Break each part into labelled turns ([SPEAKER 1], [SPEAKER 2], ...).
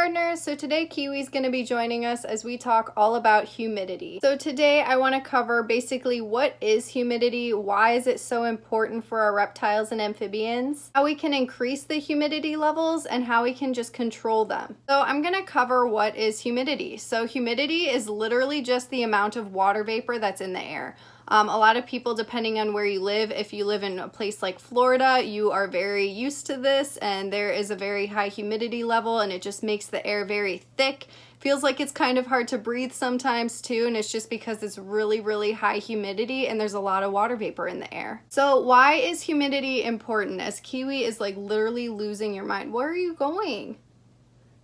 [SPEAKER 1] gardeners. So today Kiwi's going to be joining us as we talk all about humidity. So today I want to cover basically what is humidity, why is it so important for our reptiles and amphibians, how we can increase the humidity levels, and how we can just control them. So I'm going to cover what is humidity. So humidity is literally just the amount of water vapor that's in the air. A lot of people, depending on where you live, if you live in a place like Florida, you are very used to this, and there is a very high humidity level, and it just makes the air very thick. Feels like it's kind of hard to breathe sometimes too, and it's just because it's really, really high humidity and there's a lot of water vapor in the air. So why is humidity important? As Kiwi is like literally losing your mind. Where are you going?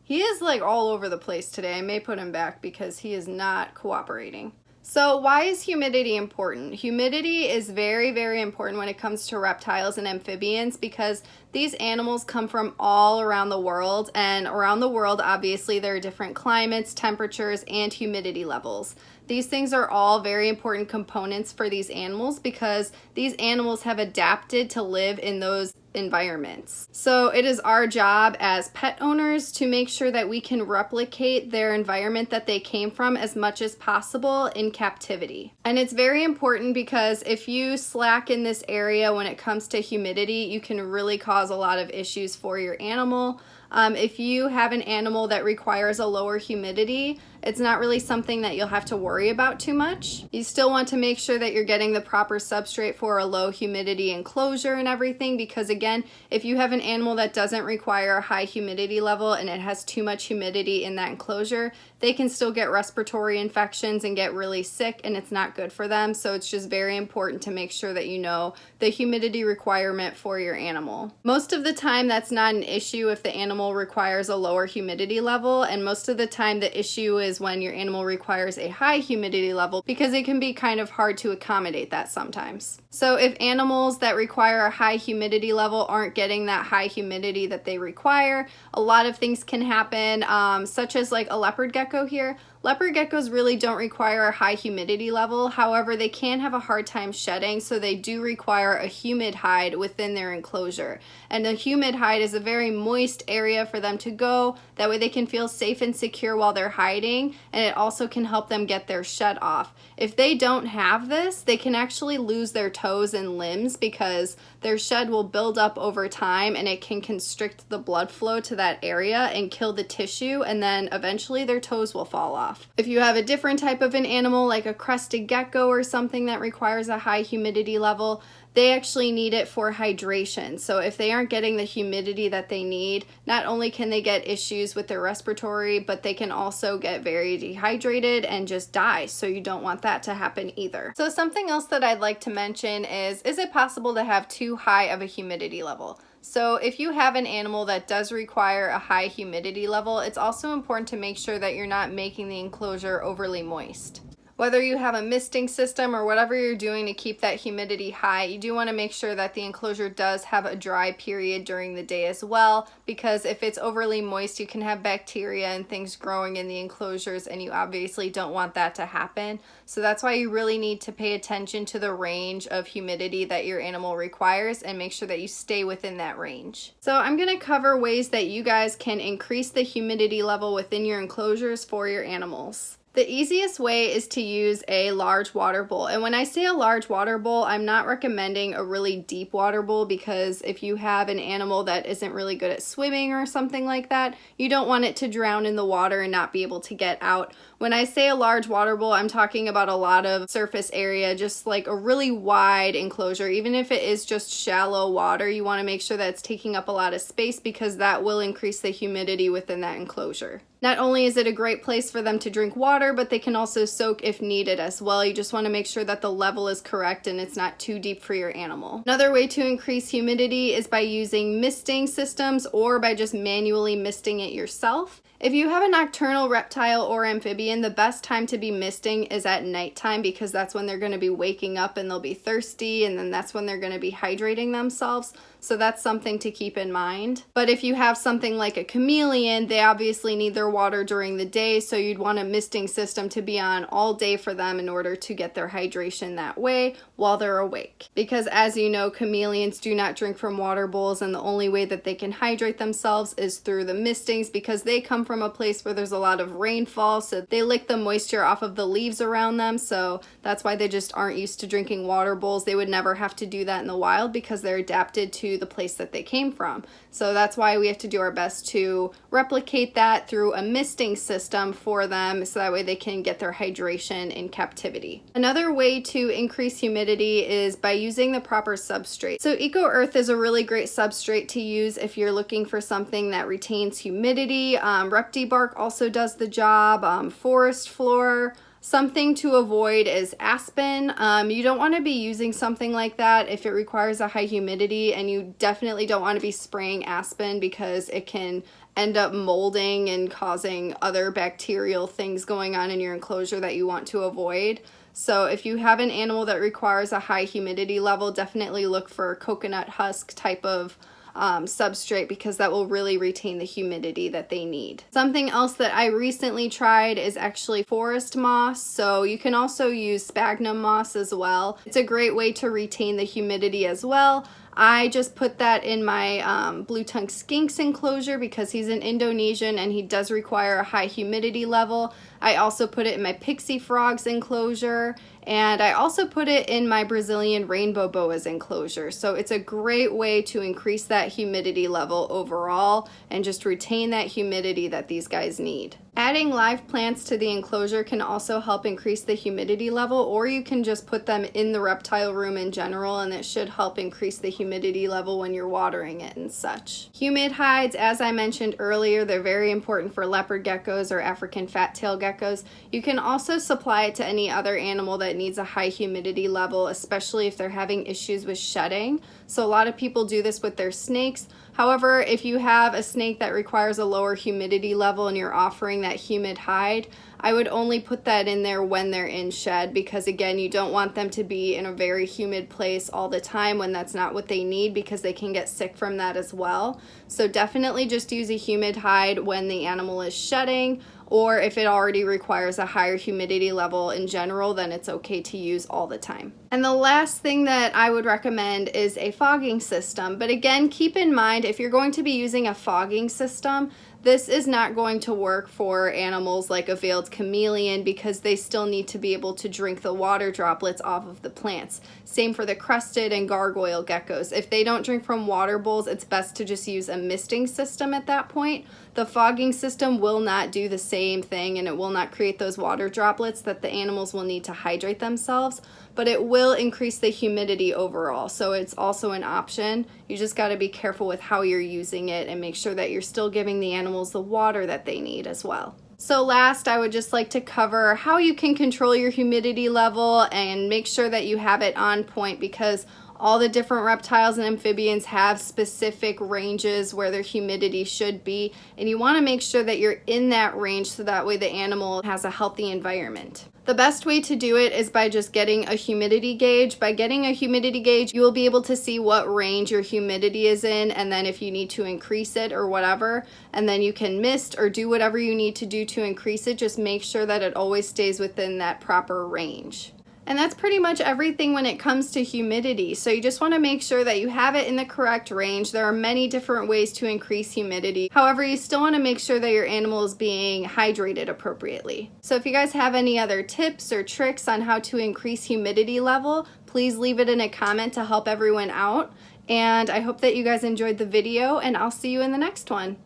[SPEAKER 1] He is like all over the place today. I may put him back because he is not cooperating. So why is humidity important? Humidity is very, very important when it comes to reptiles and amphibians because these animals come from all around the world, and around the world, obviously, there are different climates, temperatures, and humidity levels. These things are all very important components for these animals because these animals have adapted to live in those environments. So it is our job as pet owners to make sure that we can replicate their environment that they came from as much as possible in captivity. And it's very important because if you slack in this area when it comes to humidity, you can really cause a lot of issues for your animal. If you have an animal that requires a lower humidity, it's not really something that you'll have to worry about too much. You still want to make sure that you're getting the proper substrate for a low humidity enclosure and everything, because again, if you have an animal that doesn't require a high humidity level and it has too much humidity in that enclosure, they can still get respiratory infections and get really sick, and it's not good for them. So it's just very important to make sure that you know the humidity requirement for your animal. Most of the time that's not an issue if the animal requires a lower humidity level, and most of the time the issue is when your animal requires a high humidity level, because it can be kind of hard to accommodate that sometimes. So if animals that require a high humidity level aren't getting that high humidity that they require, a lot of things can happen, such as like a leopard gecko here. Leopard geckos really don't require a high humidity level. However, they can have a hard time shedding, so they do require a humid hide within their enclosure. And a humid hide is a very moist area for them to go. That way they can feel safe and secure while they're hiding, and it also can help them get their shed off. If they don't have this, they can actually lose their toes and limbs because their shed will build up over time and it can constrict the blood flow to that area and kill the tissue, and then eventually their toes will fall off. If you have a different type of an animal like a crested gecko or something that requires a high humidity level, they actually need it for hydration. So if they aren't getting the humidity that they need, not only can they get issues with their respiratory, but they can also get very dehydrated and just die. So you don't want that to happen either. So something else that I'd like to mention is it possible to have too high of a humidity level? So if you have an animal that does require a high humidity level, it's also important to make sure that you're not making the enclosure overly moist. Whether you have a misting system or whatever you're doing to keep that humidity high, you do want to make sure that the enclosure does have a dry period during the day as well, because if it's overly moist, you can have bacteria and things growing in the enclosures, and you obviously don't want that to happen. So that's why you really need to pay attention to the range of humidity that your animal requires and make sure that you stay within that range. So I'm going to cover ways that you guys can increase the humidity level within your enclosures for your animals. The easiest way is to use a large water bowl. And when I say a large water bowl, I'm not recommending a really deep water bowl, because if you have an animal that isn't really good at swimming or something like that, you don't want it to drown in the water and not be able to get out. When I say a large water bowl, I'm talking about a lot of surface area, just like a really wide enclosure. Even if it is just shallow water, you want to make sure that it's taking up a lot of space, because that will increase the humidity within that enclosure. Not only is it a great place for them to drink water, but they can also soak if needed as well. You just want to make sure that the level is correct and it's not too deep for your animal. Another way to increase humidity is by using misting systems or by just manually misting it yourself. If you have a nocturnal reptile or amphibian, the best time to be misting is at nighttime, because that's when they're going to be waking up and they'll be thirsty, and then that's when they're going to be hydrating themselves. So that's something to keep in mind. But if you have something like a chameleon, they obviously need their water during the day, so you'd want a misting system to be on all day for them in order to get their hydration that way while they're awake. Because as you know, chameleons do not drink from water bowls, and the only way that they can hydrate themselves is through the mistings, because they come from a place where there's a lot of rainfall, so they lick the moisture off of the leaves around them, so that's why they just aren't used to drinking water bowls. They would never have to do that in the wild because they're adapted to the place that they came from. So that's why we have to do our best to replicate that through a misting system for them, so that way they can get their hydration in captivity. Another way to increase humidity is by using the proper substrate. So Eco Earth is a really great substrate to use if you're looking for something that retains humidity. Reptibark also does the job, forest floor. Something to avoid is aspen. You don't want to be using something like that if it requires a high humidity, and you definitely don't want to be spraying aspen because it can end up molding and causing other bacterial things going on in your enclosure that you want to avoid. So if you have an animal that requires a high humidity level, definitely look for coconut husk type of substrate, because that will really retain the humidity that they need. Something else that I recently tried is actually forest moss. So you can also use sphagnum moss as well. It's a great way to retain the humidity as well. I just put that in my blue-tongued skink's enclosure because he's an Indonesian and he does require a high humidity level. I also put it in my pixie frog's enclosure, and I also put it in my Brazilian rainbow boa's enclosure. So it's a great way to increase that humidity level overall and just retain that humidity that these guys need. Adding live plants to the enclosure can also help increase the humidity level, or you can just put them in the reptile room in general, and it should help increase the humidity level when you're watering it and such. Humid hides, as I mentioned earlier, they're very important for leopard geckos or African fat-tailed geckos. You can also supply it to any other animal that needs a high humidity level, especially if they're having issues with shedding. So a lot of people do this with their snakes. However, if you have a snake that requires a lower humidity level and you're offering that humid hide, I would only put that in there when they're in shed, because again, you don't want them to be in a very humid place all the time when that's not what they need, because they can get sick from that as well. So definitely just use a humid hide when the animal is shedding, or if it already requires a higher humidity level in general, then it's okay to use all the time. And the last thing that I would recommend is a fogging system. But again, keep in mind, if you're going to be using a fogging system, this is not going to work for animals like a veiled chameleon, because they still need to be able to drink the water droplets off of the plants. Same for the crested and gargoyle geckos. If they don't drink from water bowls, it's best to just use a misting system at that point. The fogging system will not do the same thing, and it will not create those water droplets that the animals will need to hydrate themselves, but it will increase the humidity overall. So it's also an option. You just got to be careful with how you're using it and make sure that you're still giving the animals the water that they need as well. So last, I would just like to cover how you can control your humidity level and make sure that you have it on point, because all the different reptiles and amphibians have specific ranges where their humidity should be, and you want to make sure that you're in that range so that way the animal has a healthy environment. The best way to do it is by just getting a humidity gauge. By getting a humidity gauge, you will be able to see what range your humidity is in, and then if you need to increase it or whatever, and then you can mist or do whatever you need to do to increase it. Just make sure that it always stays within that proper range. And that's pretty much everything when it comes to humidity. So you just want to make sure that you have it in the correct range. There are many different ways to increase humidity. However, you still want to make sure that your animal is being hydrated appropriately. So if you guys have any other tips or tricks on how to increase humidity level, please leave it in a comment to help everyone out. And I hope that you guys enjoyed the video, and I'll see you in the next one.